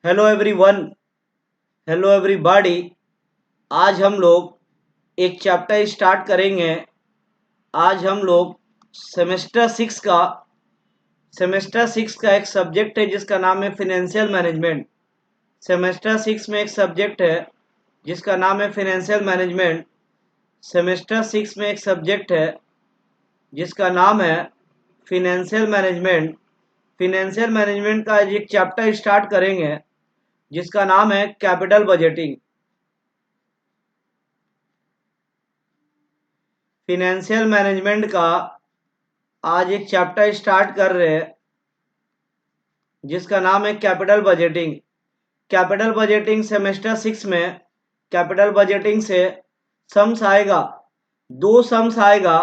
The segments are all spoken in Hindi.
Hello everyone, hello everybody. आज हम लोग एक चैप्टर स्टार्ट करेंगे। आज हम लोग सेमेस्टर 6 का एक सब्जेक्ट है जिसका नाम है फिनेंशियल मैनेजमेंट। सेमेस्टर 6 में एक सब्जेक्ट है जिसका नाम है फिनेंशियल मैनेजमेंट। सेमेस्टर 6 में एक सब्जेक्ट है जिसका नाम है फिनेंशियल मैनेजमेंट। फिनेंशियल मैनेजमेंट का आज एक चैप्टर स्टार्ट करेंगे जिसका नाम है कैपिटल बजटिंग। फिनेंशियल मैनेजमेंट का आज एक चैप्टर स्टार्ट कर रहे हैं जिसका नाम है capital budgeting. Capital budgeting semester 6 में कैपिटल बजटिंग से सम्स आएगा, दो सम्स आएगा,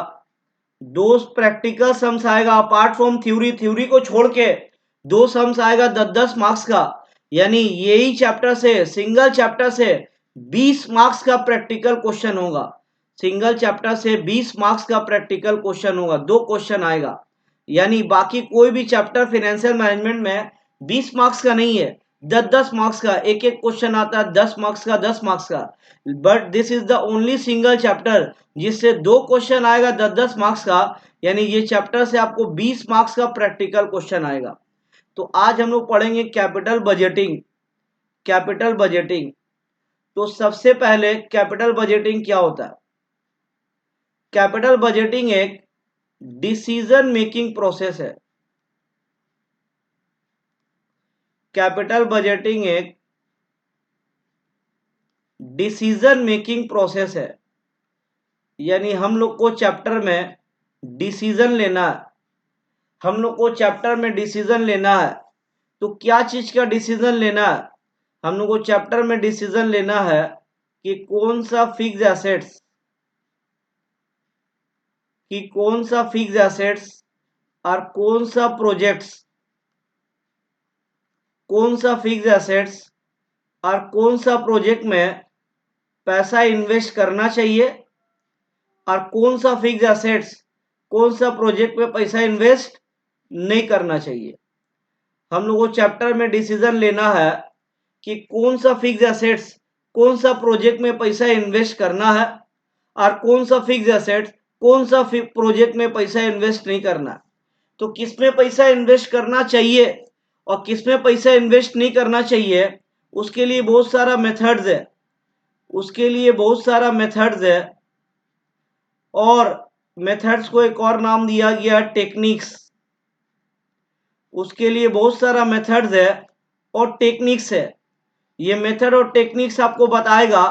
दो प्रैक्टिकल सम्स आएगा। अपार्ट फ्रॉम थ्योरी को छोड़ के दो सम्स आएगा 10-10 मार्क्स का। यानी यही चैप्टर से, सिंगल चैप्टर से 20 मार्क्स का प्रैक्टिकल क्वेश्चन होगा। सिंगल चैप्टर से 20 मार्क्स का प्रैक्टिकल क्वेश्चन होगा, दो क्वेश्चन आएगा। यानी बाकी कोई भी चैप्टर फाइनेंशियल मैनेजमेंट में 20 मार्क्स का नहीं है, 10-10 मार्क्स का एक एक क्वेश्चन आता है, 10 मार्क्स का, 10 मार्क्स का। But this is the only single chapter जिससे दो क्वेश्चन आएगा 10-10 मार्क्स का। यानी ये चैप्टर से आपको 20 मार्क्स का प्रैक्टिकल क्वेश्चन आएगा। तो आज हम लोग पढ़ेंगे कैपिटल बजटिंग। कैपिटल बजटिंग, तो सबसे पहले कैपिटल बजटिंग क्या होता है? कैपिटल बजटिंग एक डिसीजन मेकिंग प्रोसेस है। कैपिटल बजटिंग एक डिसीजन मेकिंग प्रोसेस है। यानी हम लोग को चैप्टर में डिसीजन लेना है। हम लोग को चैप्टर में डिसीजन लेना है। तो क्या चीज का डिसीजन लेना है? हम लोग को चैप्टर में डिसीजन लेना है कि कौन सा फिक्स एसेट्स, और कौन सा प्रोजेक्ट्स, कौन सा फिक्स एसेट्स और कौन सा प्रोजेक्ट में पैसा इन्वेस्ट करना चाहिए, और कौन सा फिक्स एसेट्स, कौन सा प्रोजेक्ट में पैसा इन्वेस्ट नहीं करना चाहिए। हम लोगों को चैप्टर में डिसीजन लेना है कि कौन सा फिक्स एसेट्स, कौन सा प्रोजेक्ट में पैसा इन्वेस्ट करना है, और कौन सा फिक्स एसेट्स, कौन सा प्रोजेक्ट में पैसा इन्वेस्ट नहीं करना। तो किसमें पैसा इन्वेस्ट करना चाहिए और किसमें पैसा इन्वेस्ट नहीं करना चाहिए, उसके लिए बहुत सारा मेथड्स है। उसके लिए बहुत सारा मेथड्स है, और मेथड्स को एक और नाम दिया गया टेक्निक्स। उसके लिए बहुत सारा मेथड्स है और टेक्निक्स है। ये मेथड और टेक्निक्स आपको बताएगा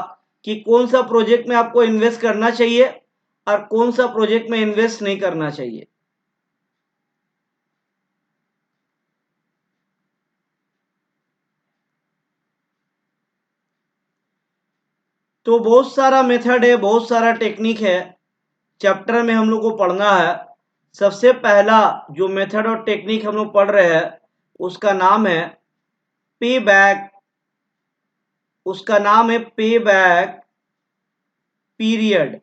कि कौन सा प्रोजेक्ट में आपको इन्वेस्ट करना चाहिए और कौन सा प्रोजेक्ट में इन्वेस्ट नहीं करना चाहिए। तो बहुत सारा मेथड है, बहुत सारा टेक्निक है, चैप्टर में हम लोग को पढ़ना है। सबसे पहला जो मेथड और टेक्निक हम लोग पढ़ रहे हैं उसका नाम है पे बैक। उसका नाम है पे बैक पीरियड।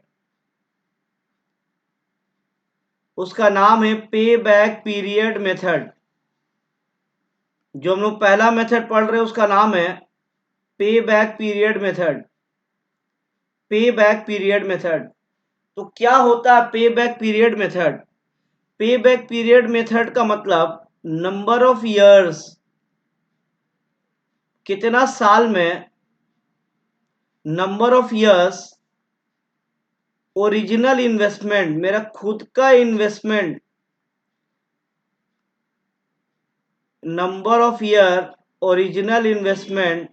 उसका नाम है पे बैक पीरियड मेथड। जो हम लोग पहला मेथड पढ़ रहे हैं उसका नाम है पे बैक पीरियड मेथड। पे बैक पीरियड मेथड, तो क्या होता है पे बैक पीरियड मेथड? पे बैक पीरियड मेथड का मतलब नंबर ऑफ इयर्स, कितना साल में, number of years, original investment, मेरा खुद का investment, number of year original investment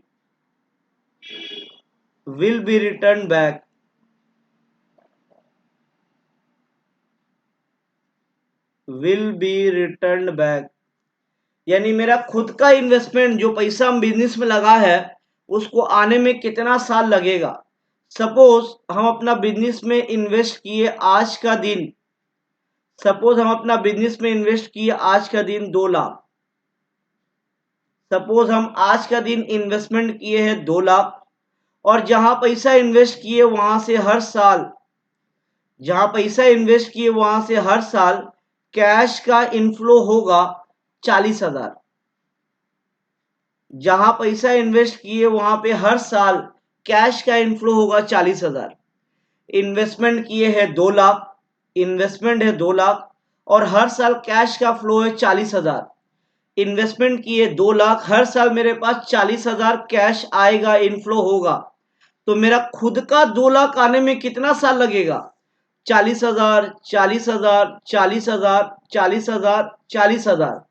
will be return back. Will be return back, यानी मेरा खुद का इन्वेस्टमेंट जो पैसा हम बिजनेस में लगा है उसको आने में कितना साल लगेगा। सपोज हम अपना बिजनेस में इन्वेस्ट किए आज का दिन, सपोज हम अपना बिजनेस में इन्वेस्ट किए आज का दिन 2 लाख। सपोज हम आज का दिन इन्वेस्टमेंट किए हैं 2 लाख, और जहां पैसा इन्वेस्ट किए वहां से हर साल, जहां पैसा इन्वेस्ट किए वहां से हर साल कैश का इनफ्लो होगा 40,000। जहां पैसा इन्वेस्ट किए वहां पे हर साल कैश का इनफ्लो होगा 40,000। इन्वेस्टमेंट किए हैं 2 लाख, इन्वेस्टमेंट है 2 लाख और हर साल कैश का फ्लो है 40,000। इन्वेस्टमेंट किए 2 लाख, हर साल मेरे पास 40,000 कैश आएगा, इनफ्लो होगा। तो मेरा खुद का 2 लाख आने में कितना साल लगेगा? 40,000, 40,000, 40,000, 40,000, 40,000,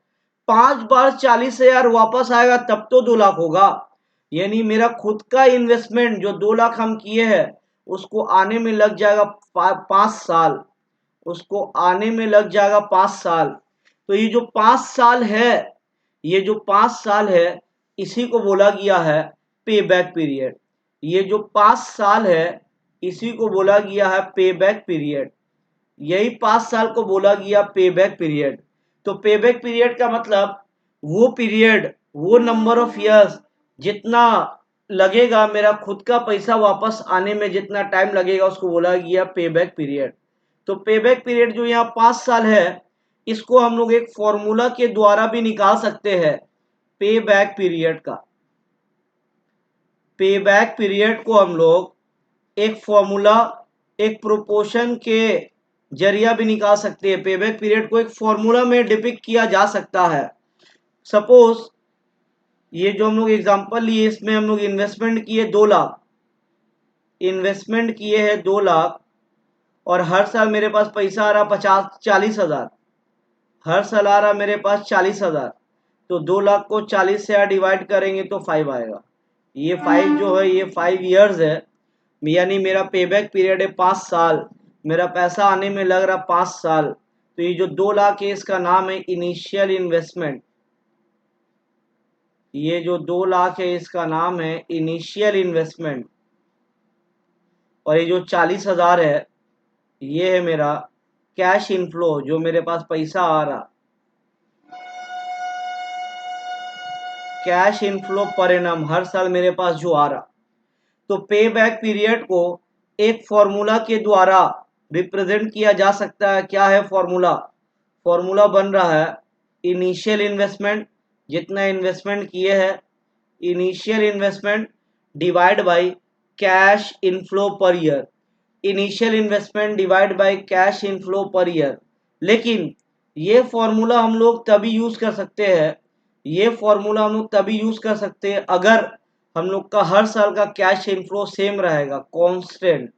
5 बार 40,000 वापस आएगा तब तो 2 लाख होगा। यानी मेरा खुद का इन्वेस्टमेंट जो 2 लाख हम किए हैं उसको आने में लग जाएगा 5 साल, उसको आने में लग जाएगा 5 साल। तो ये जो 5 साल है, ये जो 5 साल है इसी को बोला गया है पे बैक पीरियड। ये जो 5 साल है इसी को बोला गया है पे बैक पीरियड। यही 5 साल को बोला गया पे बैक पीरियड। तो पे बैक पीरियड का मतलब वो पीरियड, वो नंबर ऑफ ईयर्स जितना लगेगा मेरा खुद का पैसा वापस आने में, जितना टाइम लगेगा उसको बोला गया पे बैक पीरियड। तो पे बैक पीरियड जो यहाँ 5 साल है इसको हम लोग एक फॉर्मूला के द्वारा भी निकाल सकते हैं। पे बैक पीरियड का, पे बैक पीरियड को हम लोग एक फॉर्मूला, एक प्रोपोर्शन के जरिया भी निकाल सकते हैं। पे बैक पीरियड को एक फॉर्मूला में डिपिक्ट किया जा सकता है। सपोज ये जो हम लोग एग्जांपल लिए इसमें हम लोग इन्वेस्टमेंट किए 2 लाख, इन्वेस्टमेंट किए हैं 2 लाख और हर साल मेरे पास पैसा आ रहा 40,000, हर साल आ रहा मेरे पास 40,000। तो 2 लाख को 40 से डिवाइड करेंगे तो 5 आएगा। ये 5 जो है ये 5 ईयर्स है, यानी मेरा पेबैक पीरियड है 5 साल। मेरा पैसा आने में लग रहा 5 साल। तो ये जो 2 लाख है इसका नाम है इनिशियल इन्वेस्टमेंट। ये जो 2 लाख है इसका नाम है इनिशियल इन्वेस्टमेंट। और ये जो 40,000 है ये है मेरा कैश इनफ्लो, जो मेरे पास पैसा आ रहा, कैश इनफ्लो पर एनम, हर साल मेरे पास जो आ रहा। तो पे बैक पीरियड को एक फॉर्मूला के द्वारा रिप्रेजेंट किया जा सकता है। क्या है फॉर्मूला? फॉर्मूला बन रहा है इनिशियल इन्वेस्टमेंट, जितना इन्वेस्टमेंट किए हैं, initial investment divide by cash inflow per year, initial investment divide by cash inflow per year. लेकिन ये फॉर्मूला हम लोग तभी यूज कर सकते हैं, ये फॉर्मूला हम लोग तभी यूज कर सकते हैं अगर हम लोग का हर साल का कैश इनफ्लो सेम रहेगा, कांस्टेंट।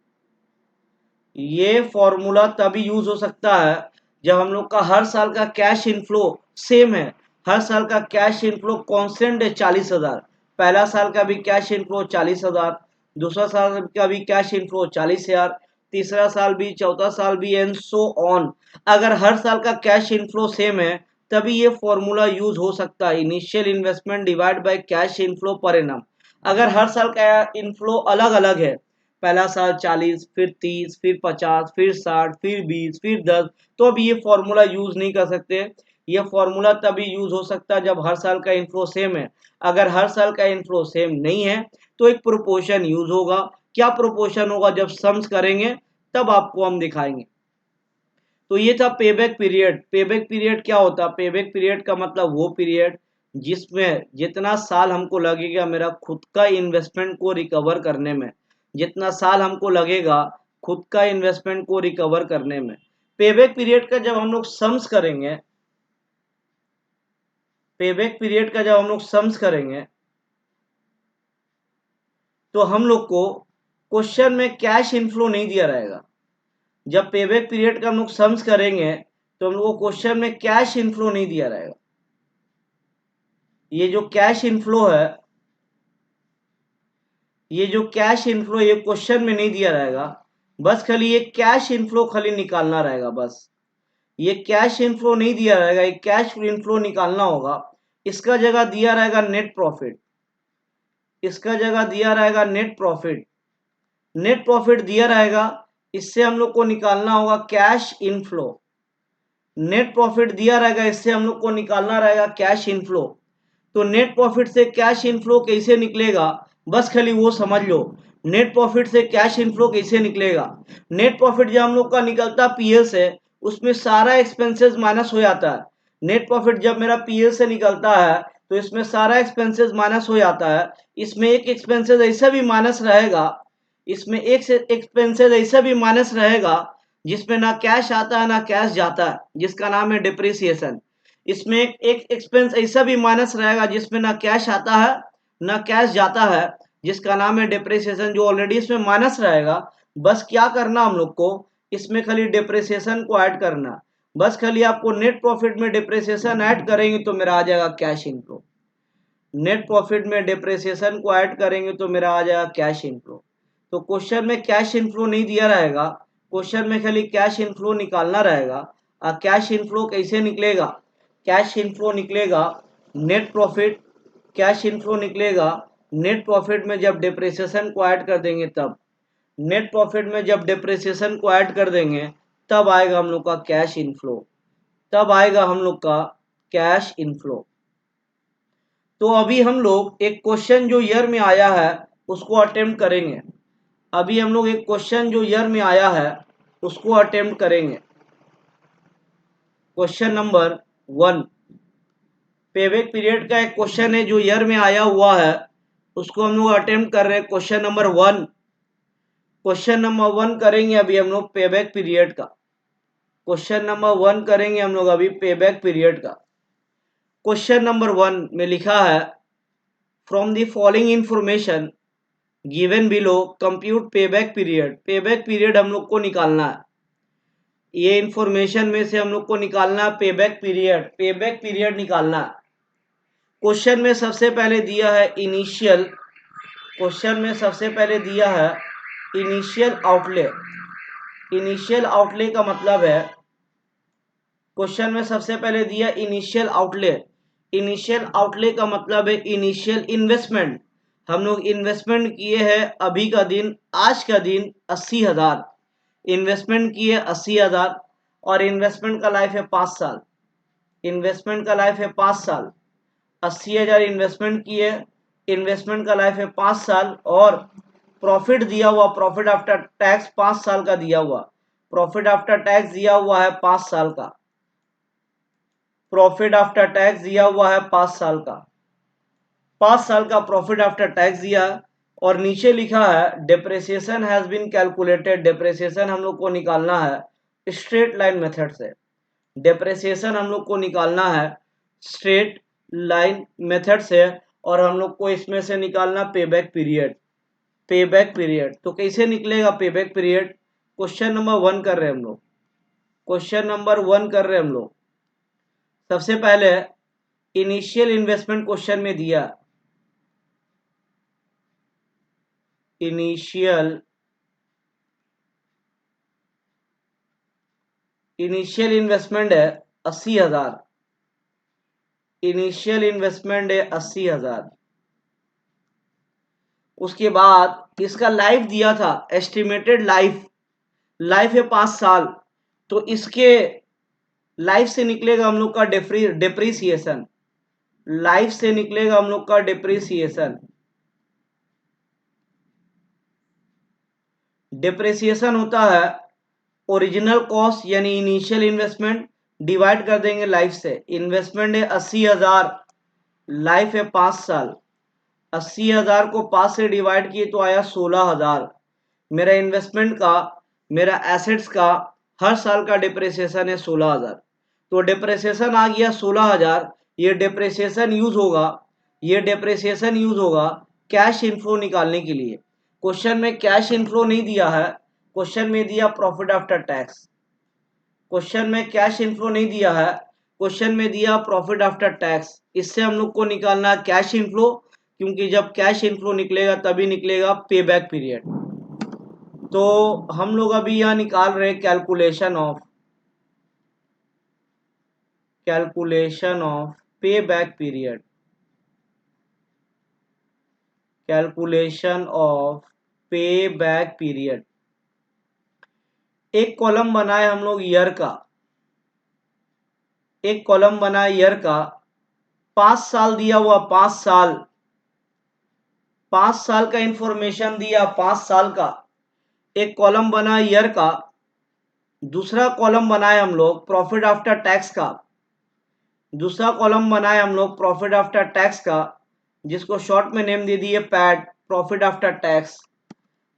ये फॉर्मूला तभी यूज हो सकता है जब हम लोग का हर साल का कैश इनफ्लो सेम है, हर साल का कैश इनफ्लो कांस्टेंट है 40,000। पहला साल का भी कैश इनफ्लो 40,000, दूसरा साल का भी कैश इनफ्लो 40,000, तीसरा साल भी, चौथा साल भी एंड सो ऑन। अगर हर साल का कैश इनफ्लो सेम है तभी ये फॉर्मूला यूज हो सकता है, initial investment divide by cash inflow per annum. अगर हर साल का इनफ्लो अलग अलग है, पहला साल 40, फिर 30, फिर 50, फिर 60, फिर 20, फिर 10, तो अब ये फॉर्मूला यूज नहीं कर सकते। ये फॉर्मूला तभी यूज हो सकता है जब हर साल का इनफ्लो सेम है। अगर हर साल का इनफ्लो सेम नहीं है तो एक प्रोपोर्शन यूज होगा। क्या प्रोपोर्शन होगा? जब सम्स करेंगे तब आपको हम दिखाएंगे। तो ये था पेबैक पीरियड। पेबैक पीरियड क्या होता है? पेबैक पीरियड का मतलब वो पीरियड जिसमें जितना साल हमको लगेगा मेरा खुद का इन्वेस्टमेंट को रिकवर करने में, जितना साल हमको लगेगा खुद का इन्वेस्टमेंट को रिकवर करने में। पेबैक पीरियड का जब हम लोग सम्स करेंगे, पेबैक पीरियड का जब हम लोग सम्स करेंगे तो हम लोग को क्वेश्चन में कैश इनफ्लो नहीं दिया रहेगा। जब पेबैक पीरियड का हम लोग सम्स करेंगे तो हम लोग को क्वेश्चन में कैश इनफ्लो नहीं दिया रहेगा। ये जो कैश इनफ्लो है, ये जो कैश इनफ्लो ये क्वेश्चन में नहीं दिया रहेगा, बस खाली ये कैश इनफ्लो खाली निकालना रहेगा। बस ये कैश इनफ्लो नहीं दिया रहेगा, ये कैश इनफ्लो निकालना होगा। इसका जगह दिया रहेगा नेट प्रॉफिट, इसका जगह दिया रहेगा नेट प्रॉफिट, नेट प्रॉफिट दिया रहेगा। इससे हम लोग को निकालना होगा कैश इनफ्लो। नेट प्रॉफिट दिया रहेगा, इससे हम लोग को निकालना रहेगा कैश इनफ्लो। तो नेट प्रॉफिट से कैश इनफ्लो कैसे निकलेगा, बस खाली वो समझ लो। नेट प्रॉफिट से कैश इनफ्लो कैसे निकलेगा? नेट प्रॉफिट जब हम लोग का निकलता पीएल से, उसमें सारा एक्सपेंसेस माइनस हो जाता है। नेट प्रॉफिट जब मेरा पीएल से निकलता है तो तो इसमें सारा एक्सपेंसेस माइनस हो जाता है। इसमें एक एक्सपेंसेस ऐसा भी माइनस रहेगा, इसमें एक एक्सपेंसेस ऐसा भी माइनस रहेगा जिसमें ना कैश आता है ना कैश जाता है, जिसका नाम है डिप्रिसिएशन। इसमें एक एक्सपेंस ऐसा भी माइनस रहेगा जिसमें ना कैश आता है ना कैश जाता है, जिसका नाम है डिप्रिसिएशन, जो ऑलरेडी इसमें माइनस रहेगा। बस क्या करना हम लोग को, इसमें खाली डिप्रिसिएशन को ऐड करना। बस खाली आपको नेट प्रॉफिट में डिप्रिसिएशन ऐड करेंगे तो मेरा आ जाएगा कैश इनफ्लो। नेट प्रॉफिट में डिप्रिसिएशन को ऐड करेंगे तो मेरा आ जाएगा कैश इनफ्लो। तो क्वेश्चन में कैश इनफ्लो नहीं दिया रहेगा, क्वेश्चन में खाली कैश इनफ्लो निकालना रहेगा। और कैश इनफ्लो कैसे निकलेगा, कैश इनफ्लो निकलेगा नेट प्रॉफिट, कैश इनफ्लो निकलेगा नेट प्रॉफिट में जब डिप्रिसिएशन को ऐड कर देंगे तब, नेट प्रॉफिट में जब डिप्रिसिएशन को ऐड कर देंगे तब आएगा हम लोग का कैश इनफ्लो, तब आएगा हम लोग का कैश इनफ्लो। तो अभी हम लोग एक क्वेश्चन जो ईयर में आया है उसको अटेम्प्ट करेंगे। अभी हम लोग एक क्वेश्चन जो ईयर में आया है उसको अटेम्प्ट करेंगे। क्वेश्चन नंबर 1 पेबैक पीरियड का एक क्वेश्चन है जो ईयर में आया हुआ है, उसको हम लोग अटेम्प्ट कर रहे हैं। क्वेश्चन नंबर 1, क्वेश्चन नंबर 1 करेंगे अभी हम लोग पेबैक पीरियड का। क्वेश्चन नंबर 1 करेंगे हम लोग अभी पेबैक पीरियड का। क्वेश्चन नंबर 1 में लिखा है from the following information given below compute payback period. Payback period हम लोग को निकालना है, ये इंफॉर्मेशन में से हम लोग को निकालना है पेबैक पीरियड, पेबैक पीरियड निकालना है। क्वेश्चन में सबसे पहले दिया है इनिशियल, क्वेश्चन में सबसे पहले दिया है इनिशियल आउटले। इनिशियल आउटले का मतलब है, क्वेश्चन में सबसे पहले दिया इनिशियल आउटले। इनिशियल आउटले का मतलब है इनिशियल इन्वेस्टमेंट। हम लोग इन्वेस्टमेंट किए हैं अभी का दिन, आज का दिन 80,000 इन्वेस्टमेंट किए 80,000, और इन्वेस्टमेंट का लाइफ है 5 साल। इन्वेस्टमेंट का लाइफ है 5 साल। 80,000 इन्वेस्टमेंट किए, इन्वेस्टमेंट का लाइफ है 5 साल, और प्रॉफिट दिया हुआ, प्रॉफिट आफ्टर टैक्स 5 साल का दिया हुआ, प्रॉफिट आफ्टर टैक्स दिया हुआ है 5 साल का, प्रॉफिट आफ्टर टैक्स दिया हुआ है 5 साल का, 5 साल का प्रॉफिट आफ्टर टैक्स दिया। और नीचे लिखा है depreciation has been calculated. Depreciation हम लोग को निकालना है स्ट्रेट लाइन मेथड से। डेप्रिसिएशन हम लोग को निकालना है स्ट्रेट लाइन मेथड से, और हम लोग को इसमें से निकालना पेबैक पीरियड। पेबैक पीरियड तो कैसे निकलेगा पेबैक पीरियड, क्वेश्चन नंबर 1 कर रहे हैं हम लोग। क्वेश्चन नंबर 1 कर रहे हैं हम लोग। सबसे पहले इनिशियल इन्वेस्टमेंट क्वेश्चन में दिया, इनिशियल इन्वेस्टमेंट है 80,000, इनिशियल इन्वेस्टमेंट है 80,000। उसके बाद इसका लाइफ दिया था, एस्टिमेटेड लाइफ, लाइफ है 5 साल, तो इसके लाइफ से निकलेगा हम लोग का डिप्रिसिएशन, लाइफ से निकलेगा हम लोग का डिप्रिसिएशन। डिप्रिसिएशन होता है ओरिजिनल कॉस्ट यानी इनिशियल इन्वेस्टमेंट डिवाइड कर देंगे लाइफ से। इन्वेस्टमेंट है 80,000, लाइफ है 5 साल, 80,000 को 5 से डिवाइड किए तो आया 16,000। मेरा इन्वेस्टमेंट का, मेरा एसेट्स का हर साल का डिप्रिसिएशन है 16,000। तो डिप्रिसिएशन आ गया 16,000। ये डिप्रिसिएशन यूज होगा, ये डिप्रिसिएशन यूज होगा कैश इनफ्लो निकालने के लिए। क्वेश्चन में कैश इनफ्लो नहीं दिया है, क्वेश्चन में दिया प्रॉफिट आफ्टर टैक्स। क्वेश्चन में कैश इनफ्लो नहीं दिया है, क्वेश्चन में दिया प्रॉफिट आफ्टर टैक्स। इससे हम लोग को निकालना है कैश इनफ्लो, क्योंकि जब कैश इनफ्लो निकलेगा तभी निकलेगा पे बैक पीरियड। तो हम लोग अभी यहाँ निकाल रहे हैं कैलकुलेशन ऑफ पे बैक पीरियड, कैलकुलेशन ऑफ पे बैक पीरियड। एक कॉलम बनाए हम लोग ईयर का, एक कॉलम बनाए ईयर का, 5 साल दिया हुआ, 5 साल, 5 साल का इंफॉर्मेशन दिया, 5 साल का एक कॉलम बना ईयर का। दूसरा कॉलम बनाए हम लोग प्रॉफिट आफ्टर टैक्स का, दूसरा कॉलम बनाए हम लोग प्रॉफिट आफ्टर टैक्स का, जिसको शॉर्ट में नेम दे दिए PAT, profit after tax.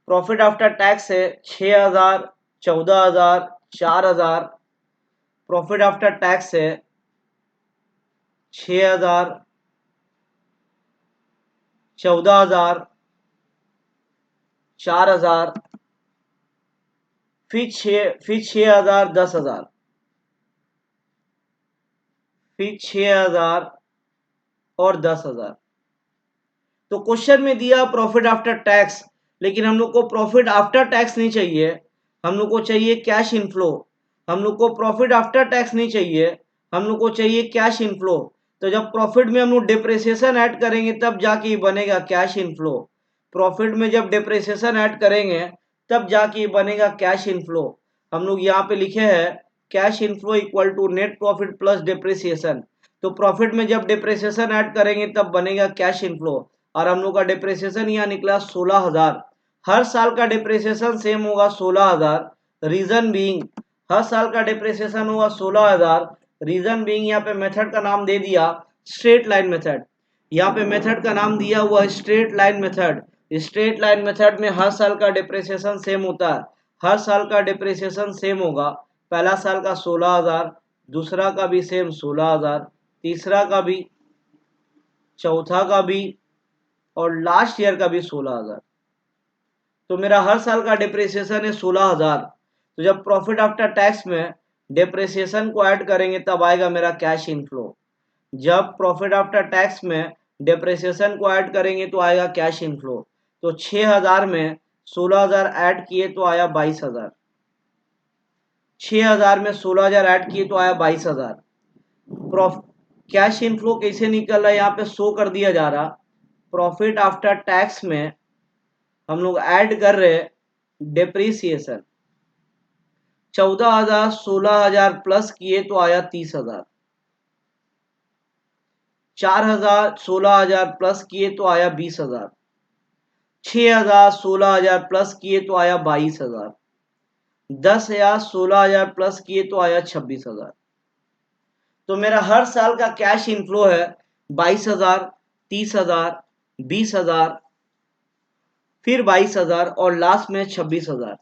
Profit after tax है 6,000, 14,000, 4,000। प्रॉफिट आफ्टर टैक्स है 6,000, 14,000, 4,000, फिर 6,000, 10,000, फिर 6,000 और 10,000। तो क्वेश्चन में दिया प्रॉफिट आफ्टर टैक्स, लेकिन हम लोग को प्रॉफिट आफ्टर टैक्स नहीं चाहिए, हम लोग को चाहिए कैश इनफ्लो। हम लोग को प्रॉफिट आफ्टर टैक्स नहीं चाहिए, हम लोग को चाहिए कैश इनफ्लो। तो जब प्रॉफिट में हम लोग डिप्रिसिएशन ऐड करेंगे तब जाके बनेगा कैश इनफ्लो। प्रॉफिट में जब डिप्रिसिएशन ऐड करेंगे तब जाके बनेगा कैश इनफ्लो। हम लोग यहाँ पे लिखे हैं cash inflow equal to net profit plus depreciation. तो प्रॉफिट में जब डिप्रिसिएशन ऐड करेंगे तब बनेगा कैश इनफ्लो। और हम लोग का डिप्रिसिएशन यहाँ निकला 16,000। हर साल का डिप्रिसिएशन सेम होगा 16,000। रीजन बीइंग हर साल का डिप्रिसिएशन होगा 16,000। रीजन बीइंग यहाँ पे मेथड का नाम दे दिया स्ट्रेट लाइन मेथड। यहाँ पे मेथड का नाम दिया हुआ straight line method. Straight line method में हर साल का डिप्रिसिएशन सेम होता है, हर साल का डिप्रिसिएशन सेम होगा। पहला साल का 16,000, दूसरा का भी सेम 16,000, तीसरा का भी, चौथा का भी, और लास्ट ईयर का भी 16,000। तो मेरा हर साल का डिप्रिसिएशन है 16,000। तो जब प्रॉफिट आफ्टर टैक्स में डिप्रिसिएशन को ऐड करेंगे तब आएगा मेरा कैश इनफ्लो। जब प्रॉफिट आफ्टर टैक्स में डिप्रिसिएशन को ऐड करेंगे तो आएगा कैश इनफ्लो। तो 6,000 में 16,000 ऐड किए तो आया 22,000। 6,000 में 16,000 ऐड किए तो आया 22,000। कैश इनफ्लो कैसे निकल रहा है यहाँ पे शो कर दिया जा रहा। प्रॉफिट आफ्टर टैक्स में हम लोग ऐड कर रहे डिप्रिसिएशन। 14,000 16,000 प्लस किए तो आया 30,000। 4,000 16,000 प्लस किए तो आया 20,000। 6,000 16,000 प्लस किए तो आया 22,000। 10,000 16,000 प्लस किए तो आया 26,000। तो मेरा हर साल का कैश इनफ्लो है 22,000, 30,000, 20,000, फिर 22,000 और लास्ट में 26,000।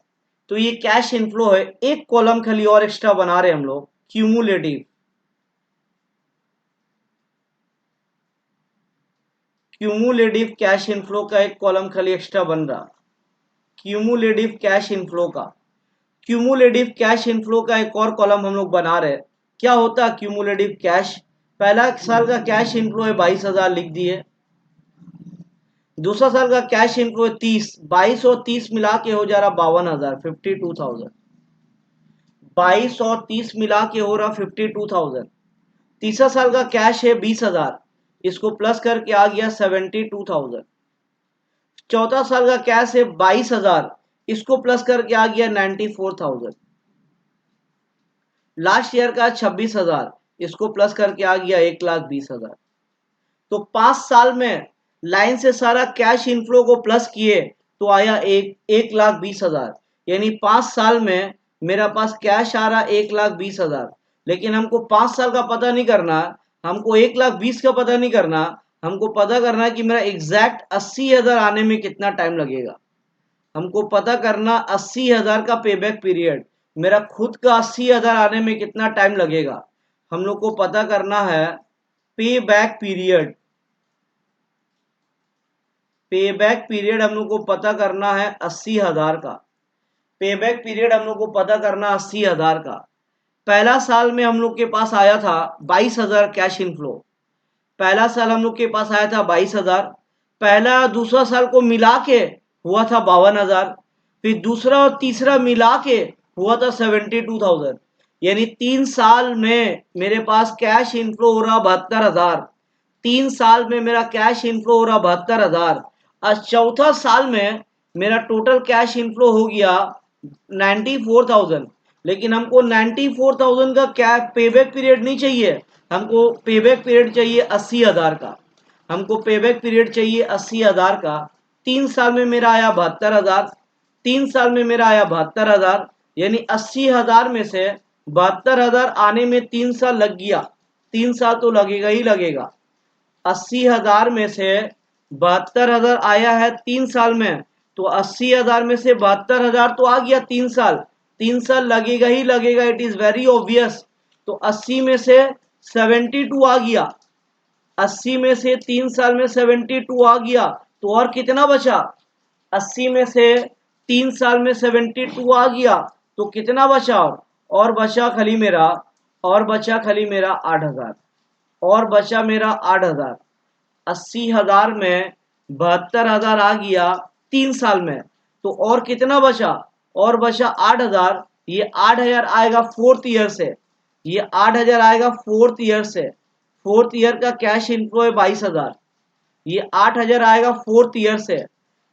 तो ये कैश इनफ्लो है। एक कॉलम खाली और एक्स्ट्रा बना रहे हम लोग, क्यूमुलेटिव। क्यूमुलेटिव कैश इनफ्लो का एक कॉलम खाली एक्स्ट्रा बन रहा। क्यूमुलेटिव कैश इनफ्लो का, क्यूमुलेटिव कैश इनफ्लो का एक और कॉलम हम लोग बना रहे। क्या होता है क्यूमुलेटिव कैश? पहला साल का कैश इनफ्लो है 22,000 लिख दिए। दूसरा साल का कैश इनफ्लो है 30, 22 और 30 मिला के हो जा रहा 52,000, 52,000। 22 और 30 मिला के हो रहा 52,000। तीसरा साल का कैश है 20,000, इसको प्लस करके आ गया 72,000। चौथा साल का कैश है 22,000, इसको प्लस करके आ गया 94,000। लास्ट ईयर का 26,000, इसको प्लस करके आ गया 1,20,000। तो 5 साल में लाइन से सारा कैश इनफ्लो को प्लस किए तो आया 1,20,000। यानी 5 साल में मेरा पास कैश आ रहा 1,20,000। लेकिन हमको 5 साल का पता नहीं करना, हमको 1,20,000 का पता नहीं करना, हमको पता करना है कि मेरा एग्जैक्ट 80,000 आने में कितना टाइम लगेगा। हमको पता करना 80,000 का पेबैक पीरियड, मेरा खुद का 80,000 आने में कितना टाइम लगेगा। हम लोग को पता करना है पे बैक पीरियड। पे बैक पीरियड हम लोग को पता करना है 80,000 का। पे बैक पीरियड हम लोग को पता करना 80,000 का। पहला साल में हम लोग के पास आया था 22,000 कैश इनफ्लो। पहला साल हम लोग के पास आया था 22,000। पहला दूसरा साल को मिला के हुआ था 52,000। फिर दूसरा और तीसरा मिला के हुआ था 72,000। यानी 3 साल में मेरे पास कैश इनफ्लो हो रहा 72,000। 3 साल में मेरा कैश इनफ्लो हो रहा 72,000। और चौथा साल में मेरा टोटल कैश इनफ्लो हो गया 94,000। लेकिन हमको 94,000 का क्या पेबैक पीरियड नहीं चाहिए, हमको पेबैक पीरियड चाहिए 80,000 का। हमको पेबैक पीरियड चाहिए 80,000 का। 3 साल में मेरा आया 72,000। 3 साल में मेरा आया 72,000। यानी 80,000 में से 72,000 आने में 3 साल लग गया। 3 साल तो लगेगा ही लगेगा। 80,000 में से 72,000 आया है 3 साल में, तो 80,000 में से 72,000 तो आ गया 3 साल, 3 साल लगेगा ही लगेगा, इट इज वेरी ऑब्वियस। तो 80 में से 72 आ गया, 80 में से 3 साल में 72 आ गया, तो और कितना बचा? 80 में से 3 साल में 72 आ गया, तो कितना बचा? और बचा खाली मेरा, और बचा खाली मेरा 8,000, और बचा मेरा 8,000। 80,000 में 72,000 आ गया 3 साल में, तो और कितना बचा? और बचा 8,000। ये 8,000 आएगा 4th ईयर से, ये 8,000 आएगा 4th ईयर से। 4th ईयर का कैश इनफ्लो है 22,000, ये 8,000 आएगा 4th ईयर से।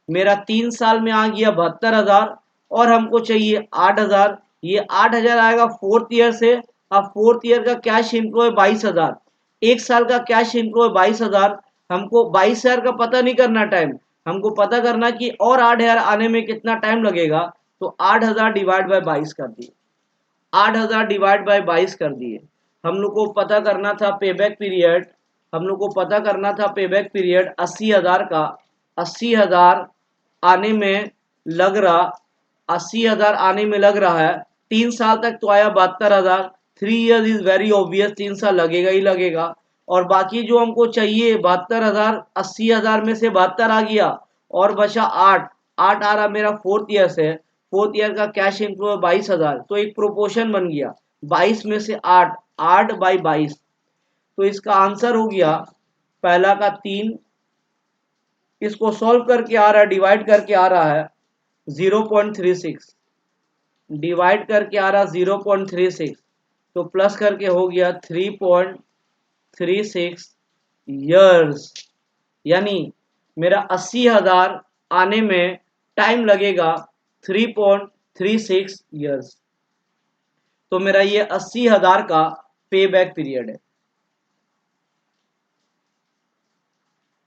मेरा 3 साल में आ गया 72,000, और हमको चाहिए 8,000, ये 8,000 आएगा 4th ईयर से। अब 4th ईयर का कैश इनफ्लो है 22,000, 1 साल का कैश इनफ्लो है 22,000। हमको 22,000 का पता नहीं करना टाइम, हमको पता करना कि और 8,000 आने में कितना टाइम लगेगा। तो 8,000 डिवाइड बाय 22 कर दिए, 8,000 डिवाइड बाय 22 कर दिए। हम लोग को पता करना था पेबैक पीरियड, हम लोग को पता करना था पेबैक पीरियड 80,000 का। 80,000 आने में लग रहा, 80,000 आने में लग रहा है, 3 साल तक तो आया 72,000। 3 ईयर इज वेरी ऑब्वियस, 3 साल लगेगा ही लगेगा। और बाकी जो हमको चाहिए 72,000, 80,000 में से 72 आ गया, और बचा 8, 8 आ रहा मेरा 4th ईयर से। 4th ईयर का कैश इनफ्लो है 22,000, तो एक प्रोपोर्शन बन गया 22 में से 8, 8 बाई 22। तो इसका आंसर हो गया पहला का 3। इसको सॉल्व करके आ रहा है, डिवाइड करके आ रहा है 0.36, डिवाइड करके आ रहा 0.36, तो प्लस करके हो गया 3.36 ईयर्स। यानी मेरा 80,000 आने में टाइम लगेगा 3.36 ईयर्स। तो मेरा ये 80,000 का पे बैक पीरियड है।